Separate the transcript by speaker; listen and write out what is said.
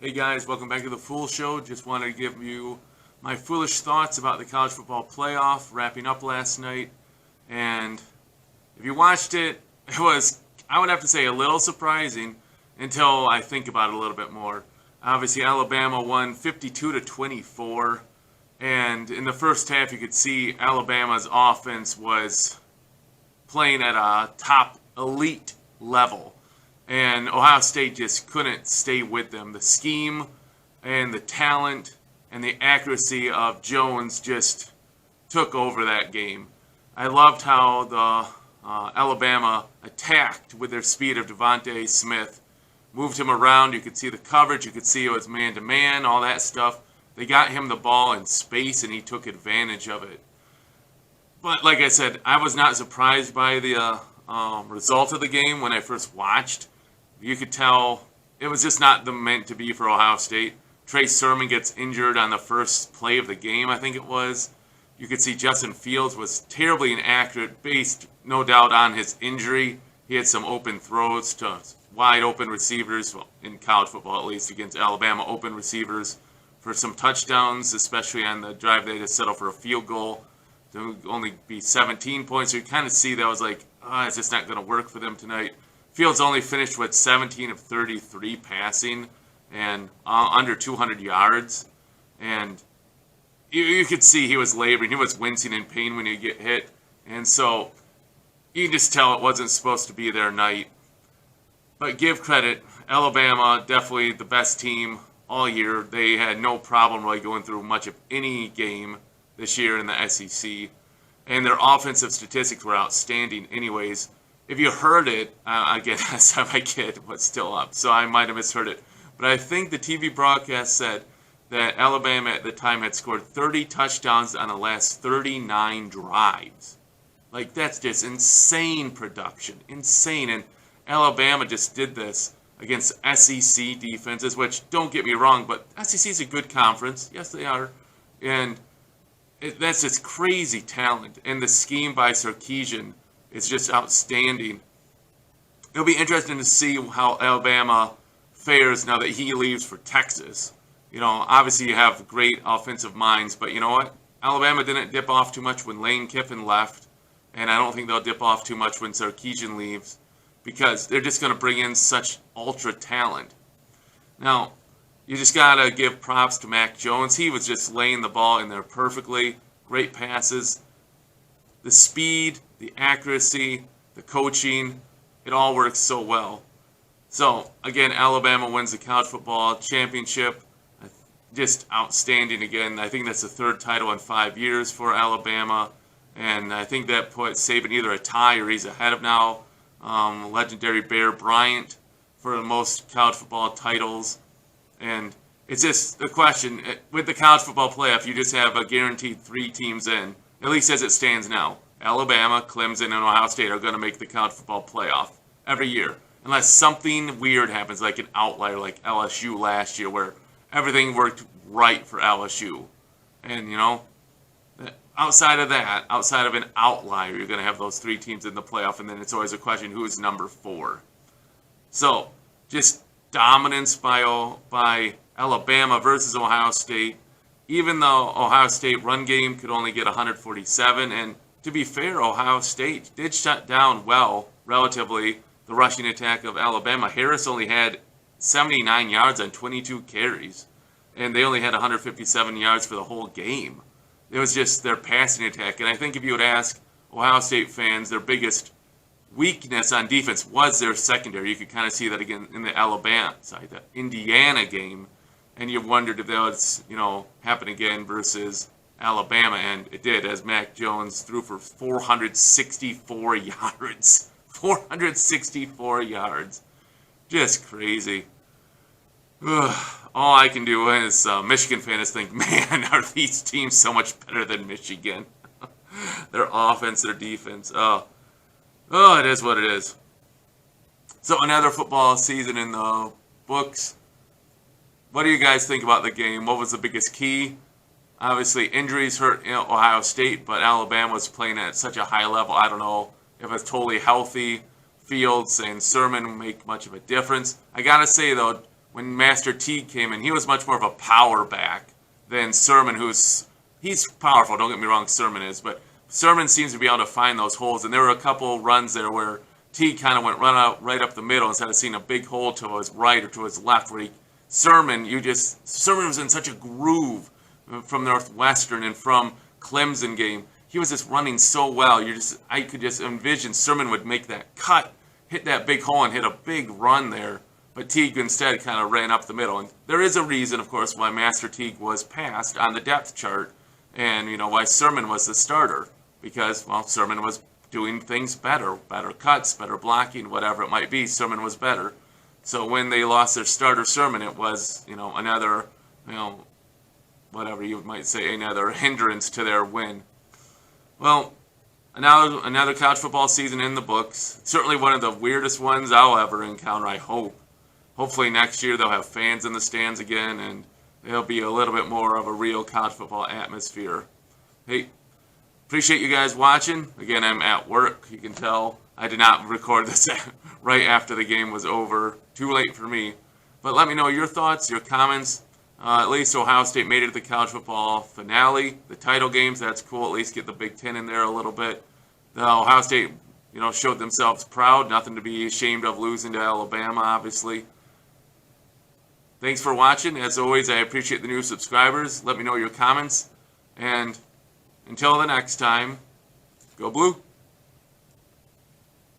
Speaker 1: Hey guys, welcome back to the Fool Show. Just wanted to give you my foolish thoughts about the college football playoff wrapping up last night. And if you watched it, it was, I would have to say, a little surprising until I think about it a little bit more. Obviously, Alabama won 52-24, and in the first half, you could see Alabama's offense was playing at a top elite level. And Ohio State just couldn't stay with them. The scheme and the talent and the accuracy of Jones just took over that game. I loved how the Alabama attacked with their speed of DeVonta Smith. Moved him around. You could see the coverage. You could see it was man-to-man, all that stuff. They got him the ball in space, and he took advantage of it. But like I said, I was not surprised by the result of the game when I first watched. You could tell it was just not meant to be for Ohio State. Trey Sermon gets injured on the first play of the game, I think it was. You could see Justin Fields was terribly inaccurate, based no doubt on his injury. He had some open throws to wide open receivers, well, in college football at least, against Alabama, open receivers for some touchdowns, especially on the drive they had to settle for a field goal. To only be 17 points. So you kind of see that was like, it's just not going to work for them tonight. Fields only finished with 17 of 33 passing and under 200 yards. And you could see he was laboring. He was wincing in pain when he get hit. And so you can just tell it wasn't supposed to be their night. But give credit, Alabama, definitely the best team all year. They had no problem really going through much of any game this year in the SEC. And their offensive statistics were outstanding anyways. If you heard it, again, last time my kid was still up, so I might have misheard it. But I think the TV broadcast said that Alabama at the time had scored 30 touchdowns on the last 39 drives. Like, that's just insane production. Insane. And Alabama just did this against SEC defenses, which, don't get me wrong, but SEC is a good conference. Yes, they are. And that's just crazy talent. And the scheme by Sarkisian is just outstanding. It'll be interesting to see how Alabama fares now that he leaves for Texas. You know, obviously you have great offensive minds, but you know what? Alabama didn't dip off too much when Lane Kiffin left, and I don't think they'll dip off too much when Sarkisian leaves, because they're just going to bring in such ultra talent. Now, you just got to give props to Mac Jones. He was just laying the ball in there perfectly. Great passes. The speed, the accuracy, the coaching, it all works so well. So, again, Alabama wins the college football championship. Just outstanding again. I think that's the third title in 5 years for Alabama. And I think that puts Saban either a tie or he's ahead of now legendary Bear Bryant for the most college football titles. And it's just the question, with the college football playoff, you just have a guaranteed 3 teams in, at least as it stands now. Alabama, Clemson, and Ohio State are going to make the college football playoff every year. Unless something weird happens, like an outlier like LSU last year, where everything worked right for LSU. And, you know, outside of that, outside of an outlier, you're going to have those 3 teams in the playoff, and then it's always a question, who is number 4? So, just dominance by Alabama versus Ohio State, even though Ohio State run game could only get 147. And to be fair, Ohio State did shut down well, relatively, the rushing attack of Alabama. Harris only had 79 yards on 22 carries, and they only had 157 yards for the whole game. It was just their passing attack. And I think if you would ask Ohio State fans, their biggest weakness on defense was their secondary. You could kind of see that again in the the Indiana game, and you wondered if that would, happen again versus Alabama, and it did, as Mac Jones threw for 464 yards. 464 yards. Just crazy. All I can do as a Michigan fan is think, man, are these teams so much better than Michigan? Their offense, their defense. Oh, it is what it is. So another football season in the books. What do you guys think about the game? What was the biggest key? Obviously, injuries hurt Ohio State, but Alabama was playing at such a high level. I don't know if it's totally healthy. Fields and Sermon make much of a difference. I got to say, though, when Master Teague came in, he was much more of a power back than Sermon, he's powerful, don't get me wrong, Sermon is, but Sermon seems to be able to find those holes, and there were a couple runs there where Teague kind of went right up the middle instead of seeing a big hole to his right or to his left, where Sermon was in such a groove from Northwestern and from Clemson game. He was just running so well. I could just envision Sermon would make that cut, hit that big hole, and hit a big run there. But Teague instead kind of ran up the middle. And there is a reason, of course, why Master Teague was passed on the depth chart, and why Sermon was the starter, because Sermon was doing things better cuts, better blocking, whatever it might be. Sermon was better. So when they lost their starter Sermon, it was another whatever you might say, another hindrance to their win. Well, another college football season in the books. Certainly one of the weirdest ones I'll ever encounter, I hope. Hopefully next year they'll have fans in the stands again, and there'll be a little bit more of a real college football atmosphere. Hey, appreciate you guys watching. Again, I'm at work. You can tell I did not record this right after the game was over. Too late for me. But let me know your thoughts, your comments. At least Ohio State made it to the college football finale. The title games, that's cool. At least get the Big Ten in there a little bit. The Ohio State, showed themselves proud. Nothing to be ashamed of losing to Alabama, obviously. Thanks for watching. As always, I appreciate the new subscribers. Let me know your comments. And until the next time, go Blue.